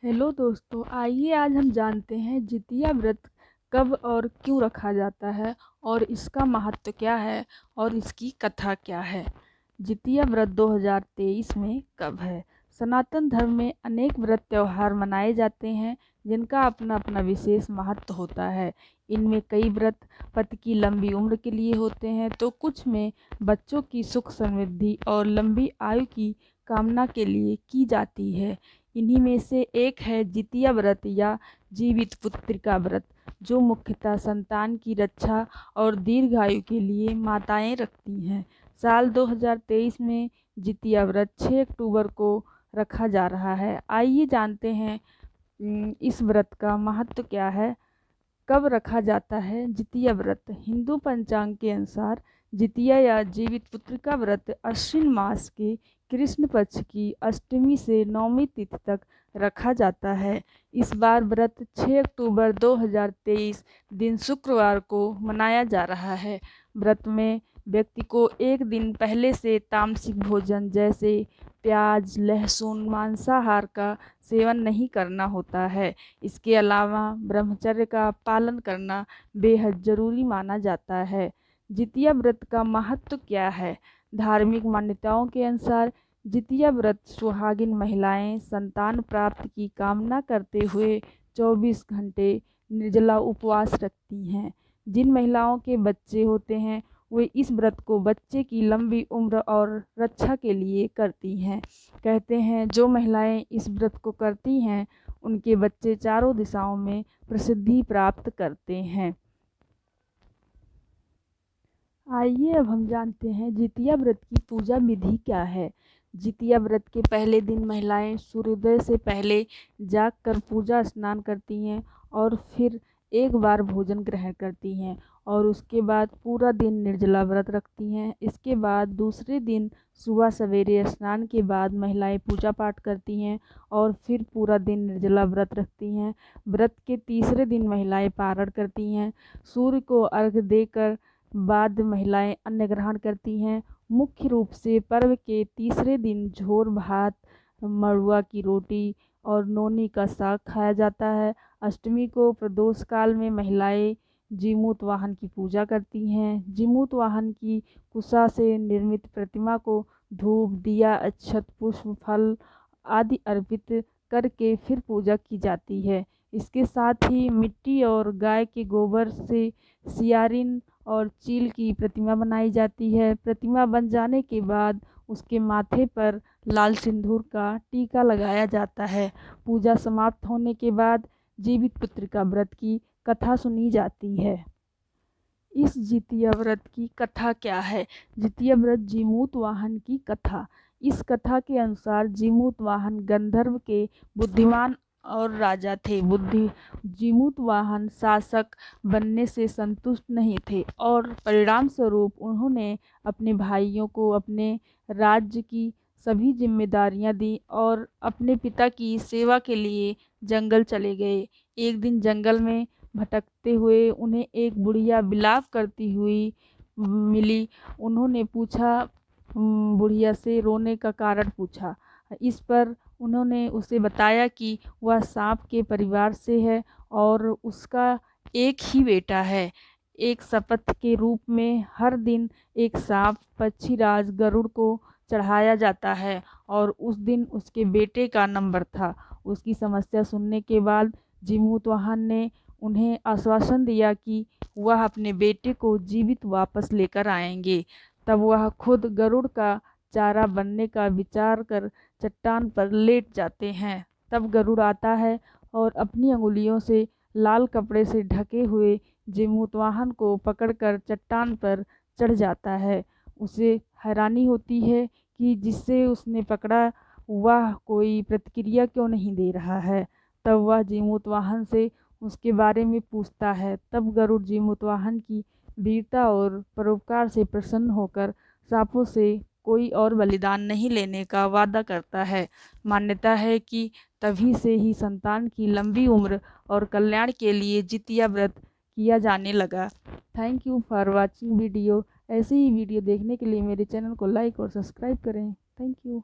Hello दोस्तों, आइए आज हम जानते हैं जितिया व्रत कब और क्यों रखा जाता है और इसका महत्व क्या है और इसकी कथा क्या है। जितिया व्रत 2023 में कब है। सनातन धर्म में अनेक व्रत त्यौहार मनाए जाते हैं जिनका अपना अपना विशेष महत्व होता है। इनमें कई व्रत पति की लंबी उम्र के लिए होते हैं तो कुछ में बच्चों की सुख समृद्धि और लंबी आयु की कामना के लिए की जाती है। इन्हीं में से एक है जितिया व्रत या जीवित पुत्रिका व्रत, जो मुख्यतः संतान की रक्षा और दीर्घायु के लिए माताएं रखती हैं। साल 2023 में जितिया व्रत 6 अक्टूबर को रखा जा रहा है। आइए जानते हैं इस व्रत का महत्व क्या है, कब रखा जाता है। जितिया व्रत हिंदू पंचांग के अनुसार जितिया या जीवित पुत्रिका व्रत अश्विन मास के कृष्ण पक्ष की अष्टमी से नवमी तिथि तक रखा जाता है। इस बार व्रत 6 अक्टूबर 2023 दिन शुक्रवार को मनाया जा रहा है। व्रत में व्यक्ति को एक दिन पहले से तामसिक भोजन जैसे प्याज, लहसुन, मांसाहार का सेवन नहीं करना होता है। इसके अलावा ब्रह्मचर्य का पालन करना बेहद जरूरी माना जाता है। जितिया व्रत का महत्व क्या है। धार्मिक मान्यताओं के अनुसार जितिया व्रत सुहागिन महिलाएं संतान प्राप्ति की कामना करते हुए 24 घंटे निर्जला उपवास रखती हैं। जिन महिलाओं के बच्चे होते हैं वे इस व्रत को बच्चे की लंबी उम्र और रक्षा के लिए करती हैं। कहते हैं जो महिलाएं इस व्रत को करती हैं उनके बच्चे चारों दिशाओं में प्रसिद्धि प्राप्त करते हैं। आइए अब हम जानते हैं जितिया व्रत की पूजा विधि क्या है। जितिया व्रत के पहले दिन महिलाएं सूर्योदय से पहले जागकर पूजा स्नान करती हैं और फिर एक बार भोजन ग्रहण करती हैं और उसके बाद पूरा दिन निर्जला व्रत रखती हैं। इसके बाद दूसरे दिन सुबह सवेरे स्नान के बाद महिलाएं पूजा पाठ करती हैं और फिर पूरा दिन निर्जला व्रत रखती हैं। व्रत के तीसरे दिन महिलाएं पारण करती हैं। सूर्य को अर्घ्य देकर बाद महिलाएं अन्न ग्रहण करती हैं। मुख्य रूप से पर्व के तीसरे दिन झोर भात, मड़ुआ की रोटी और नोनी का साग खाया जाता है। अष्टमी को प्रदोष काल में महिलाएं जीमूत वाहन की पूजा करती हैं। जीमूत वाहन की कुशा से निर्मित प्रतिमा को धूप, दिया, अक्षत, पुष्प, फल आदि अर्पित करके फिर पूजा की जाती है। इसके साथ ही मिट्टी और गाय के गोबर से सियारिन और चील की प्रतिमा बनाई जाती है। प्रतिमा बन जाने के बाद उसके माथे पर लाल सिंदूर का टीका लगाया जाता है। पूजा समाप्त होने के बाद जीवित पुत्रिका व्रत की कथा सुनी जाती है। इस जितिया व्रत की कथा क्या है। जितिया व्रत जीमूत वाहन की कथा। इस कथा के अनुसार जीमूत वाहन गंधर्व के बुद्धिमान और राजा थे। जीमूत वाहन शासक बनने से संतुष्ट नहीं थे और परिणाम स्वरूप उन्होंने अपने भाइयों को अपने राज्य की सभी जिम्मेदारियां दी और अपने पिता की सेवा के लिए जंगल चले गए। एक दिन जंगल में भटकते हुए उन्हें एक बुढ़िया विलाप करती हुई मिली। उन्होंने पूछा, बुढ़िया से रोने का कारण पूछा। इस पर उन्होंने उसे बताया कि वह सांप के परिवार से है और उसका एक ही बेटा है। एक शपथ के रूप में हर दिन एक सांप पक्षीराज गरुड़ को चढ़ाया जाता है और उस दिन उसके बेटे का नंबर था। उसकी समस्या सुनने के बाद जीमूत वाहन ने उन्हें आश्वासन दिया कि वह अपने बेटे को जीवित वापस लेकर आएंगे। तब वह खुद गरुड़ का चारा बनने का विचार कर चट्टान पर लेट जाते हैं। तब गरुड़ आता है और अपनी अंगुलियों से लाल कपड़े से ढके हुए जीमूत वाहन को पकड़कर चट्टान पर चढ़ जाता है। उसे हैरानी होती है कि जिससे उसने पकड़ा वह कोई प्रतिक्रिया क्यों नहीं दे रहा है। तब वह जीमूत वाहन से उसके बारे में पूछता है। तब गरुड़ जीमूत वाहन की वीरता और परोपकार से प्रसन्न होकर सांपों से कोई और बलिदान नहीं लेने का वादा करता है। मान्यता है कि तभी से ही संतान की लंबी उम्र और कल्याण के लिए जितिया व्रत किया जाने लगा। Thank you for watching video. ऐसे ही वीडियो देखने के लिए मेरे चैनल को लाइक और सब्सक्राइब करें। Thank you.